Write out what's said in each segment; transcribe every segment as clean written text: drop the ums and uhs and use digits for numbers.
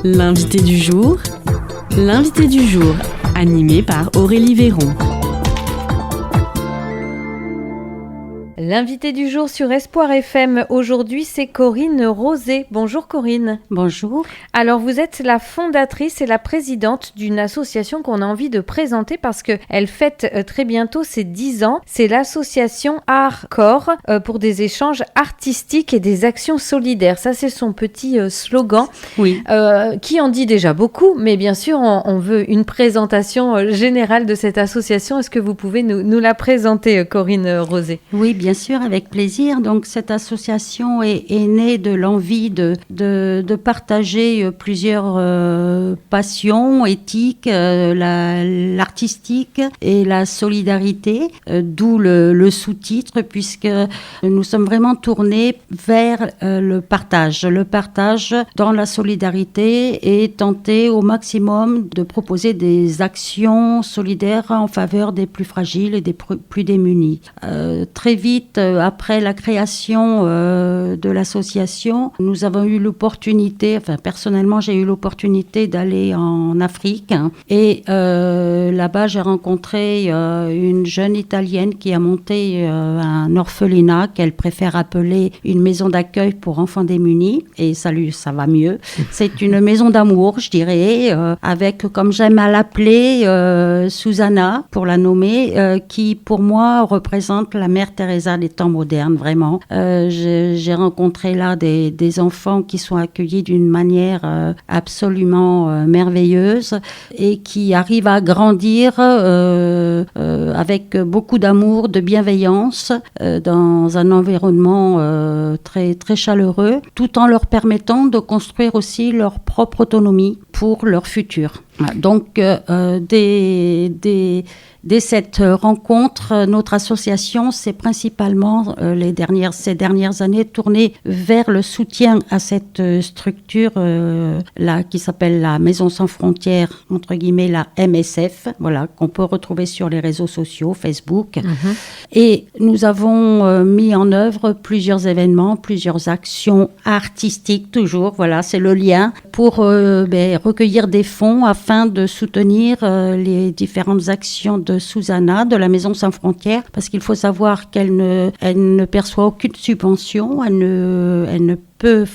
L'invité du jour, animé par Aurélie Véron. L'invité du jour sur Espoir FM, aujourd'hui, c'est Corinne Rozé. Bonjour Corinne. Bonjour. Alors, vous êtes la fondatrice et la présidente d'une association qu'on a envie de présenter parce qu'elle fête très bientôt ses 10 ans. C'est l'association Art Corps pour des échanges artistiques et des actions solidaires. Ça, c'est son petit slogan. Oui. Qui en dit déjà beaucoup, mais bien sûr, on veut une présentation générale de cette association. Est-ce que vous pouvez nous la présenter, Corinne Rozé ? Oui, bien sûr, avec plaisir. Donc, cette association est née de l'envie de partager plusieurs passions éthiques, l'artistique et la solidarité, d'où le sous-titre, puisque nous sommes vraiment tournés vers le partage dans la solidarité et tenter au maximum de proposer des actions solidaires en faveur des plus fragiles et des plus démunis. Très vite, après la création de l'association, nous avons eu l'opportunité, personnellement j'ai eu l'opportunité d'aller en Afrique et là-bas j'ai rencontré une jeune Italienne qui a monté un orphelinat qu'elle préfère appeler une maison d'accueil pour enfants démunis et ça va mieux. C'est une maison d'amour, je dirais, avec, comme j'aime à l'appeler, Susanna, pour la nommer, qui pour moi représente la mère Teresa des temps modernes, vraiment. J'ai rencontré là des enfants qui sont accueillis d'une manière absolument merveilleuse et qui arrivent à grandir avec beaucoup d'amour, de bienveillance, dans un environnement très, très chaleureux, tout en leur permettant de construire aussi leur propre autonomie pour leur futur. Donc, dès cette rencontre, notre association s'est principalement, ces dernières années, tournée vers le soutien à cette structure là, qui s'appelle la Maison Sans Frontières, entre guillemets la MSF, voilà, qu'on peut retrouver sur les réseaux sociaux, Facebook. Et nous avons mis en œuvre plusieurs événements, plusieurs actions artistiques, toujours, voilà, c'est le lien, pour recueillir des fonds afin de soutenir les différentes actions de Susanna, de la Maison Sans Frontières, parce qu'il faut savoir qu'elle ne perçoit aucune subvention, elle ne peut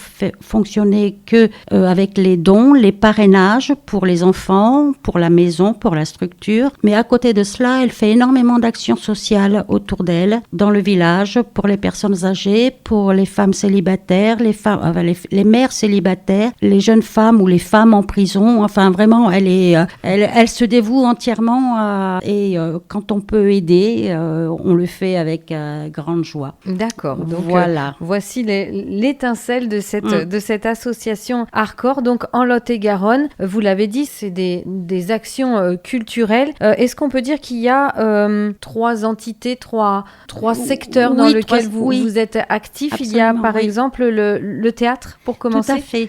fonctionner que avec les dons, les parrainages pour les enfants, pour la maison, pour la structure. Mais à côté de cela, elle fait énormément d'actions sociales autour d'elle, dans le village, pour les personnes âgées, pour les femmes célibataires, les mères célibataires, les jeunes femmes ou les femmes en prison. Enfin, vraiment, elle se dévoue entièrement et quand on peut aider, on le fait avec grande joie. D'accord. Donc, voilà. Voici l'étincelle de cette association Art Corps, donc en Lot-et-Garonne. Vous l'avez dit, c'est des actions culturelles. Est-ce qu'on peut dire qu'il y a 3 entités, trois secteurs dans lesquels vous êtes actifs? Il y a par exemple le théâtre, pour commencer. Tout à fait.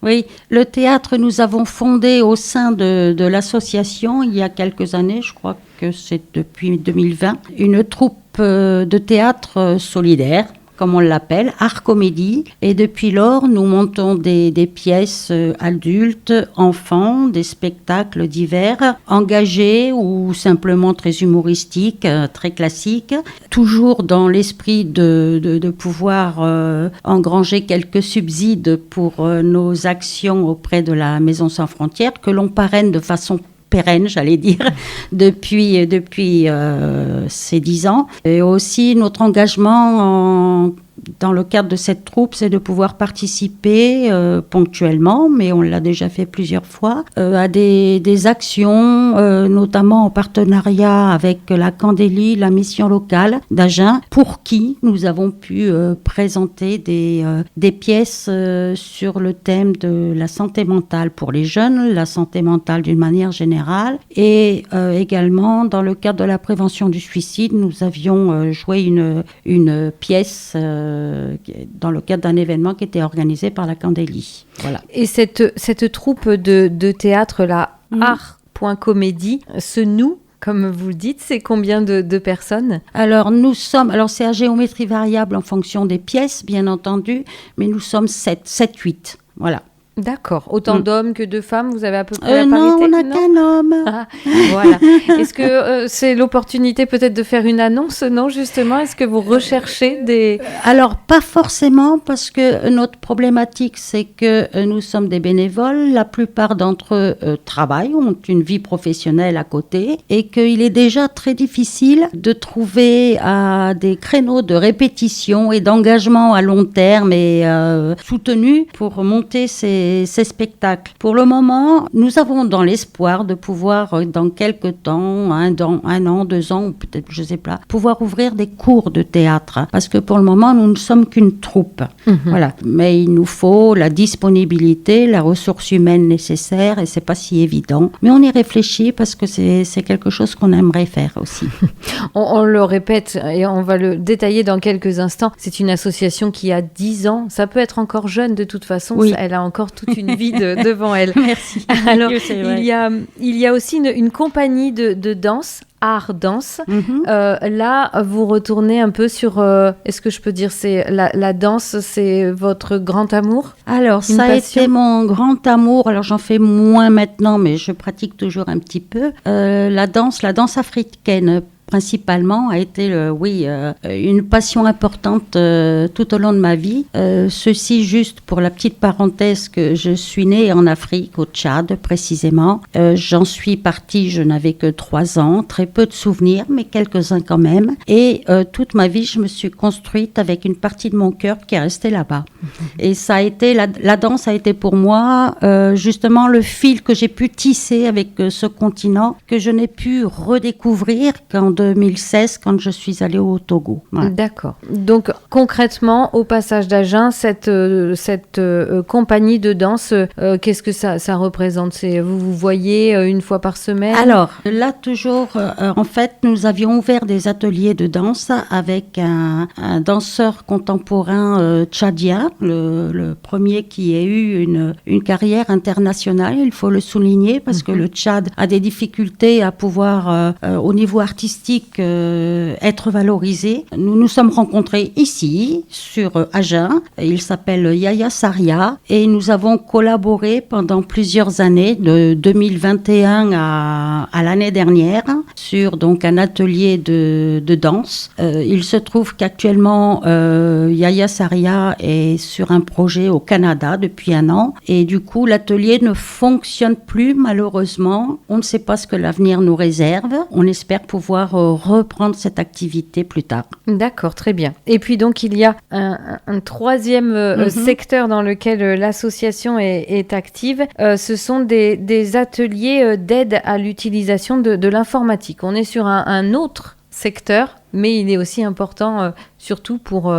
Oui, le théâtre, nous avons fondé au sein de l'association il y a quelques années, je crois que c'est depuis 2020, une troupe de théâtre solidaire, comme on l'appelle, Art Comédie. Et depuis lors, nous montons des pièces adultes, enfants, des spectacles divers, engagés ou simplement très humoristiques, très classiques, toujours dans l'esprit de pouvoir engranger quelques subsides pour nos actions auprès de la Maison Sans Frontières, que l'on parraine de façon pérenne, j'allais dire, depuis ces 10 ans. Et aussi, notre engagement dans le cadre de cette troupe, c'est de pouvoir participer ponctuellement, mais on l'a déjà fait plusieurs fois, à des actions, notamment en partenariat avec la Candélie, la mission locale d'Agen, pour qui nous avons pu présenter des pièces sur le thème de la santé mentale pour les jeunes, la santé mentale d'une manière générale, et également dans le cadre de la prévention du suicide, nous avions joué une pièce dans le cadre d'un événement qui était organisé par la Candélie. Voilà. Et cette troupe de théâtre, là, Art.Comédie, se noue, comme vous le dites, c'est combien de personnes ? Alors c'est à géométrie variable en fonction des pièces, bien entendu, mais nous sommes 7-8, voilà. D'accord. Autant d'hommes que de femmes, vous avez à peu près la Non, parité? on n'a qu'un homme. Ah, voilà. Est-ce que c'est l'opportunité peut-être de faire une annonce, non, justement? Est-ce que vous recherchez des... Alors, pas forcément, parce que notre problématique, c'est que nous sommes des bénévoles. La plupart d'entre eux travaillent, ont une vie professionnelle à côté, et qu'il est déjà très difficile de trouver des créneaux de répétition et d'engagement à long terme et soutenus pour monter ces spectacles. Pour le moment, nous avons dans l'espoir de pouvoir, dans quelques temps, un an, 2 ans, ou peut-être, je ne sais pas, pouvoir ouvrir des cours de théâtre. Parce que pour le moment, nous ne sommes qu'une troupe. Voilà. Mais il nous faut la disponibilité, la ressource humaine nécessaire, et c'est pas si évident. Mais on y réfléchit parce que c'est quelque chose qu'on aimerait faire aussi. On le répète et on va le détailler dans quelques instants. C'est une association qui a 10 ans. Ça peut être encore jeune de toute façon. Oui. Elle a encore toute une vie devant elle. Merci. Alors, C'est vrai. il y a aussi une compagnie de danse, Art Danse. Là, vous retournez un peu sur... est-ce que je peux dire, c'est la danse, c'est votre grand amour? Alors, Une ça a passion? été mon grand amour. Alors, j'en fais moins maintenant, mais je pratique toujours un petit peu. La danse africaine, principalement, a été, une passion importante tout au long de ma vie. Ceci juste pour la petite parenthèse que je suis née en Afrique, au Tchad précisément. J'en suis partie, je n'avais que 3 ans, très peu de souvenirs, mais quelques-uns quand même. Et toute ma vie, je me suis construite avec une partie de mon cœur qui est restée là-bas. Et ça a été, la danse a été pour moi justement le fil que j'ai pu tisser avec ce continent, que je n'ai pu redécouvrir qu'en 2016 quand je suis allée au Togo. Voilà. D'accord. Donc concrètement, au passage d'Agen, cette compagnie de danse, qu'est-ce que ça représente? Vous voyez une fois par semaine? Alors là toujours, en fait, nous avions ouvert des ateliers de danse avec un danseur contemporain tchadien, le premier qui ait eu une carrière internationale, il faut le souligner, parce que le Tchad a des difficultés à pouvoir, au niveau artistique, être valorisé. Nous nous sommes rencontrés ici, sur Agen. Il s'appelle Yaya Saria et nous avons collaboré pendant plusieurs années, de 2021 à l'année dernière, sur donc un atelier de danse. Il se trouve qu'actuellement, Yaya Saria est sur un projet au Canada depuis 1 an et du coup, l'atelier ne fonctionne plus malheureusement. On ne sait pas ce que l'avenir nous réserve. On espère pouvoir reprendre cette activité plus tard. D'accord, très bien. Et puis donc il y a un troisième secteur dans lequel l'association est active. Ce sont des ateliers d'aide à l'utilisation de l'informatique. On est sur un autre secteur, mais il est aussi important surtout pour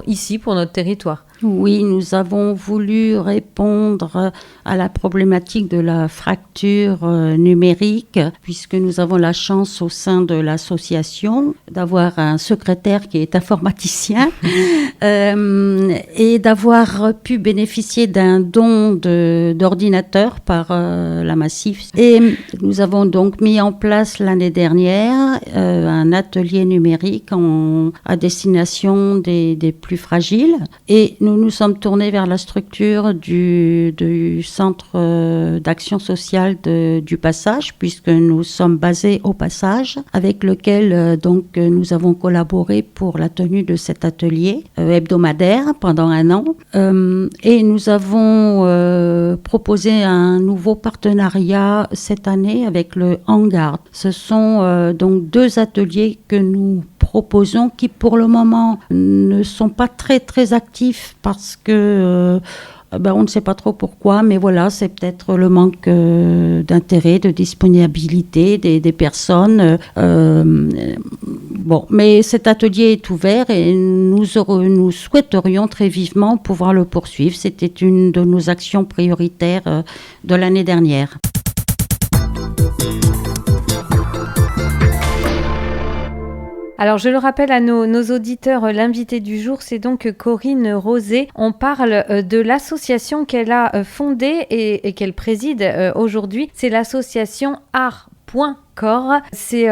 ici, pour notre territoire. Oui, nous avons voulu répondre à la problématique de la fracture numérique, puisque nous avons la chance au sein de l'association d'avoir un secrétaire qui est informaticien et d'avoir pu bénéficier d'un don d'ordinateur par la Massif. Et nous avons donc mis en place l'année dernière un atelier numérique à destination des plus fragiles. Et nous nous sommes tournés vers la structure du centre d'action sociale du Passage, puisque nous sommes basés au Passage, avec lequel donc nous avons collaboré pour la tenue de cet atelier hebdomadaire pendant 1 an. Et nous avons proposé un nouveau partenariat cette année avec le Hangar. Ce sont donc 2 ateliers que nous proposons qui pour le moment ne sont pas très très actifs parce que on ne sait pas trop pourquoi, mais voilà, c'est peut-être le manque d'intérêt, de disponibilité des personnes. Mais cet atelier est ouvert et nous souhaiterions très vivement pouvoir le poursuivre. C'était une de nos actions prioritaires de l'année dernière. Alors, je le rappelle à nos auditeurs, l'invité du jour, c'est donc Corinne Rosé. On parle de l'association qu'elle a fondée et qu'elle préside aujourd'hui. C'est l'association Art.com. Hardcore. C'est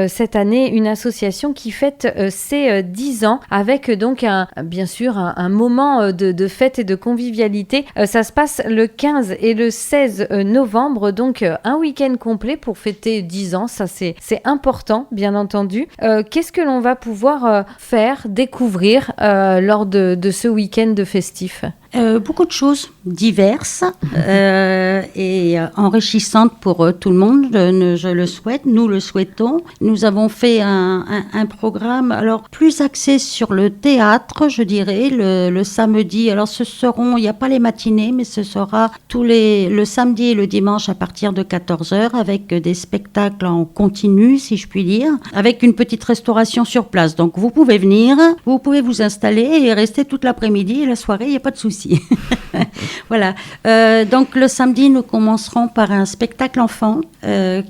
cette année une association qui fête ses 10 ans avec donc bien sûr un moment de fête et de convivialité. Ça se passe le 15 et le 16 novembre, donc un week-end complet pour fêter 10 ans. Ça, c'est important, bien entendu. Qu'est-ce que l'on va pouvoir faire, découvrir lors de ce week-end festif ? Beaucoup de choses diverses et enrichissantes pour tout le monde, je le souhaite, nous le souhaitons. Nous avons fait un programme alors plus axé sur le théâtre, je dirais, le samedi. Alors il n'y a pas les matinées, mais ce sera le samedi et le dimanche à partir de 14h avec des spectacles en continu, si je puis dire, avec une petite restauration sur place. Donc vous pouvez venir, vous pouvez vous installer et rester toute l'après-midi et la soirée, il n'y a pas de souci. Voilà. Donc le samedi, nous commencerons par un spectacle enfant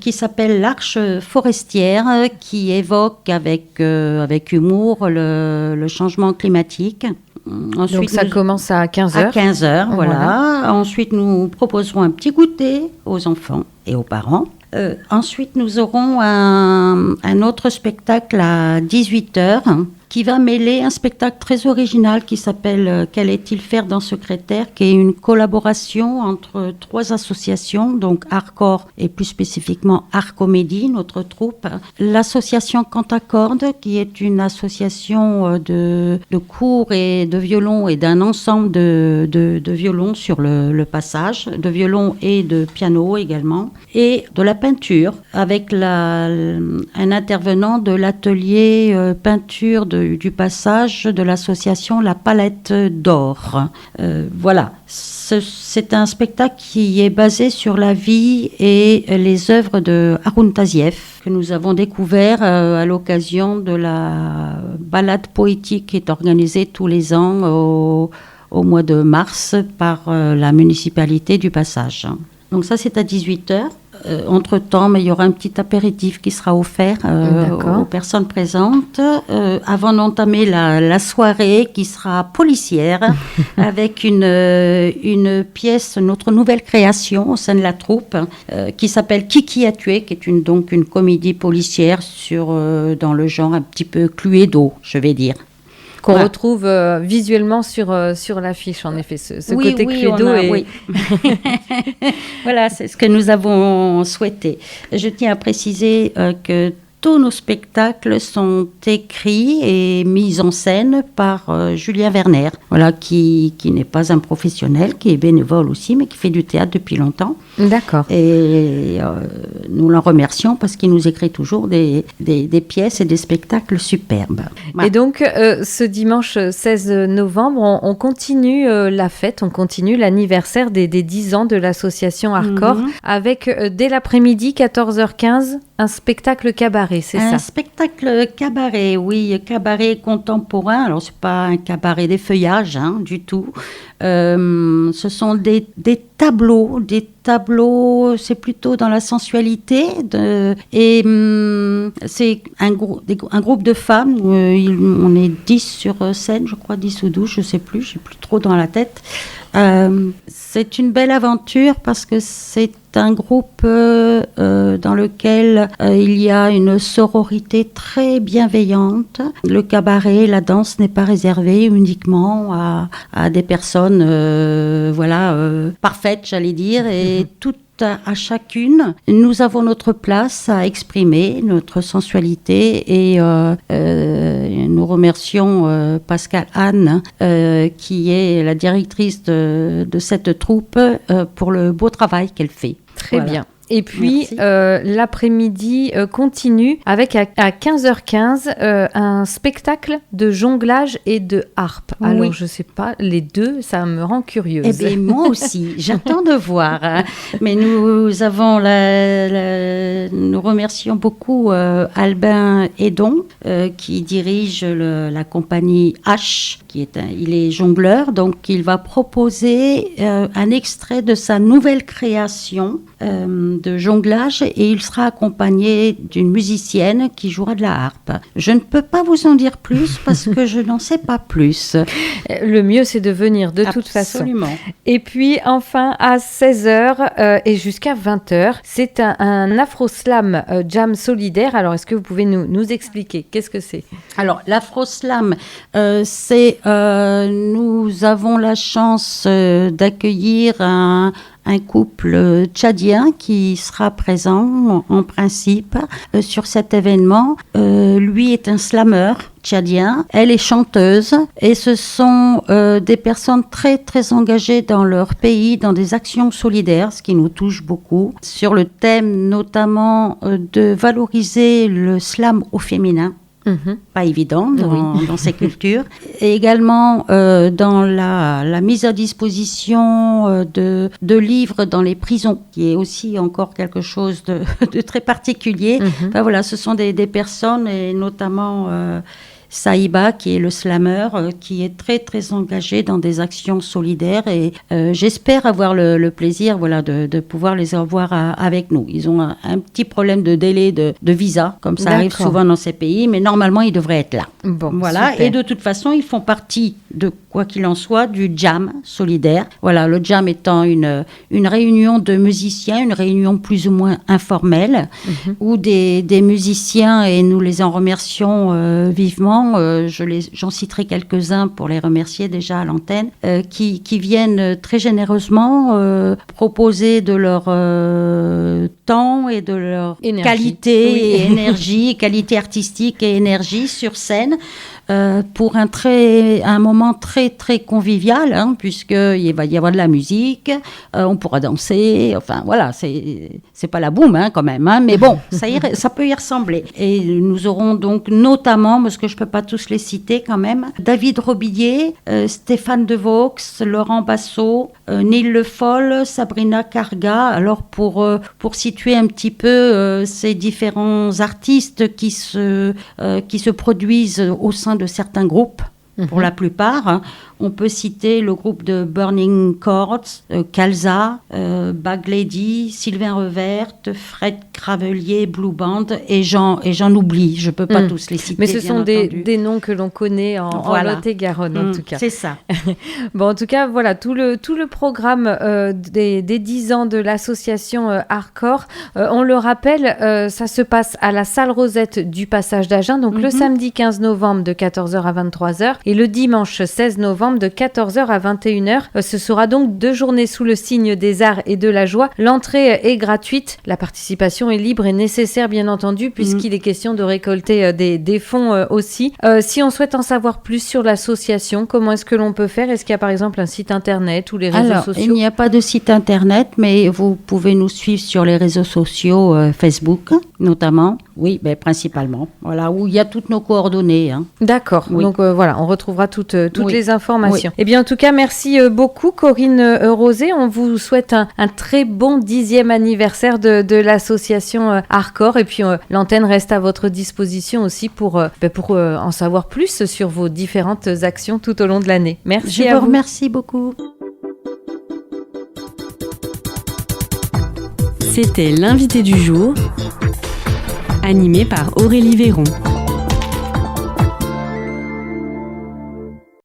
qui s'appelle l'Arche forestière, qui évoque avec humour le changement climatique. Ensuite, donc ça commence à 15h. À 15h, voilà. Ensuite, nous proposerons un petit goûter aux enfants et aux parents. Ensuite, nous aurons un autre spectacle à 18h qui va mêler un spectacle très original qui s'appelle « Qu'allait-il faire dans Secrétaire ?», qui est une collaboration entre 3 associations, donc Hardcore et plus spécifiquement Arcomédie, notre troupe, l'association Cantacorde, qui est une association de cours et de violon et d'un ensemble de violons sur le passage, de violon et de piano également, et de la peinture avec un intervenant de l'atelier peinture du passage de l'association La Palette d'Or. Voilà, c'est un spectacle qui est basé sur la vie et les œuvres de Haroun Tazieff, que nous avons découvert à l'occasion de la balade poétique qui est organisée tous les ans au mois de mars par la municipalité du Passage. Donc ça, c'est à 18h. Entre-temps, mais il y aura un petit apéritif qui sera offert aux personnes présentes avant d'entamer la soirée qui sera policière avec une pièce, notre nouvelle création au sein de la troupe qui s'appelle Kiki a tué, qui est donc une comédie policière dans le genre un petit peu Cluedo, je vais dire. Qu'on retrouve visuellement sur l'affiche, en effet, ce côté Cluedo. Oui. Voilà, c'est ce que nous avons souhaité. Je tiens à préciser que tous nos spectacles sont écrits et mis en scène par Julien Werner, voilà, qui n'est pas un professionnel, qui est bénévole aussi, mais qui fait du théâtre depuis longtemps. D'accord. Et nous l'en remercions parce qu'il nous écrit toujours des pièces et des spectacles superbes. Voilà. Et donc, ce dimanche 16 novembre, on continue la fête, on continue l'anniversaire des 10 ans de l'association Hardcore avec, dès l'après-midi, 14h15, un spectacle cabaret, c'est ça ? Un spectacle cabaret, oui, cabaret contemporain. Alors, c'est pas un cabaret des feuillages, du tout. Ce sont des tableaux, c'est plutôt dans la sensualité. C'est un groupe de femmes, on est 10 sur scène, je crois 10 ou 12, je sais plus, j'ai plus trop dans la tête. C'est une belle aventure parce que c'est un groupe dans lequel il y a une sororité très bienveillante. Le cabaret, la danse n'est pas réservée uniquement à des personnes parfaites, j'allais dire, et toutes à chacune, nous avons notre place à exprimer, notre sensualité, et nous remercions Pascal Anne, qui est la directrice de cette troupe, pour le beau travail qu'elle fait. Très bien. Et puis, l'après-midi continue avec à 15h15 un spectacle de jonglage et de harpe. Oui. Alors, je ne sais pas, les deux, ça me rend curieuse. Eh bien, moi aussi, j'attends de voir. Mais nous avons nous remercions beaucoup Albin Edon, qui dirige la compagnie H, il est jongleur, donc il va proposer un extrait de sa nouvelle création de jonglage et il sera accompagné d'une musicienne qui jouera de la harpe. Je ne peux pas vous en dire plus parce que je n'en sais pas plus. Le mieux, c'est de venir de toute façon. Absolument. Et puis, enfin, à 16h et jusqu'à 20h, c'est un Afro-Slam Jam solidaire. Alors, est-ce que vous pouvez nous expliquer qu'est-ce que c'est? Alors, l'Afro-Slam, nous avons la chance d'accueillir un couple tchadien qui sera présent en principe sur cet événement. Lui est un slameur tchadien, elle est chanteuse et ce sont des personnes très très engagées dans leur pays, dans des actions solidaires, ce qui nous touche beaucoup, sur le thème notamment de valoriser le slam au féminin. Pas évident dans ces cultures. Et également dans la mise à disposition de livres dans les prisons, qui est aussi encore quelque chose de très particulier. Enfin, voilà, ce sont des personnes, et notamment Saïba, qui est le slameur, qui est très très engagé dans des actions solidaires et j'espère avoir le plaisir de pouvoir les avoir avec nous. Ils ont un petit problème de délai de visa, comme ça arrive souvent dans ces pays, mais normalement ils devraient être là. Bon, voilà. super. Et de toute façon, ils font partie de quoi qu'il en soit du jam solidaire. Voilà, le jam étant une réunion de musiciens, une réunion plus ou moins informelle, où des musiciens, et nous les en remercions vivement, j'en citerai quelques-uns pour les remercier déjà à l'antenne, qui viennent très généreusement proposer de leur temps et de leur qualité et énergie, qualité artistique et énergie sur scène. Pour un moment très très convivial, puisqu'il va y avoir de la musique, on pourra danser, enfin voilà, c'est pas la boum quand même, mais bon, ça peut y ressembler. Et nous aurons donc notamment, parce que je peux pas tous les citer quand même, David Robillier, Stéphane Devaux, Laurent Bassot, Neil Le Foll, Sabrina Karga. Alors pour situer un petit peu ces différents artistes qui se produisent au sein de certains groupes, pour la plupart. On peut citer le groupe de Burning Chords, Calza, Bag Lady, Sylvain Reverte, Fred Cravelier, Blue Band, et j'en oublie, je ne peux pas tous les citer. Mais ce sont des noms que l'on connaît en Lot-et-Garonne, en tout cas. C'est ça. Bon, en tout cas, voilà, tout le programme des 10 ans de l'association Hardcore, on le rappelle, ça se passe à la salle Rosette du Passage d'Agen, donc le samedi 15 novembre de 14h à 23h, et le dimanche 16 novembre de 14h à 21h. Ce sera donc 2 journées sous le signe des arts et de la joie. L'entrée est gratuite. La participation est libre et nécessaire, bien entendu, puisqu'il est question de récolter des fonds aussi. Si on souhaite en savoir plus sur l'association, comment est-ce que l'on peut faire? Est-ce qu'il y a par exemple un site internet ou les réseaux sociaux? Il n'y a pas de site internet, mais vous pouvez nous suivre sur les réseaux sociaux, Facebook notamment. Oui, principalement. Voilà, où il y a toutes nos coordonnées. D'accord. Oui. Donc voilà, on retrouvera toutes les informations. Oui. Eh bien, en tout cas, merci beaucoup, Corinne Rosé. On vous souhaite un très bon 10e anniversaire de l'association Hardcore. Et puis, l'antenne reste à votre disposition aussi pour en savoir plus sur vos différentes actions tout au long de l'année. Merci à vous. Je vous remercie beaucoup. C'était l'invité du jour, animé par Aurélie Véron.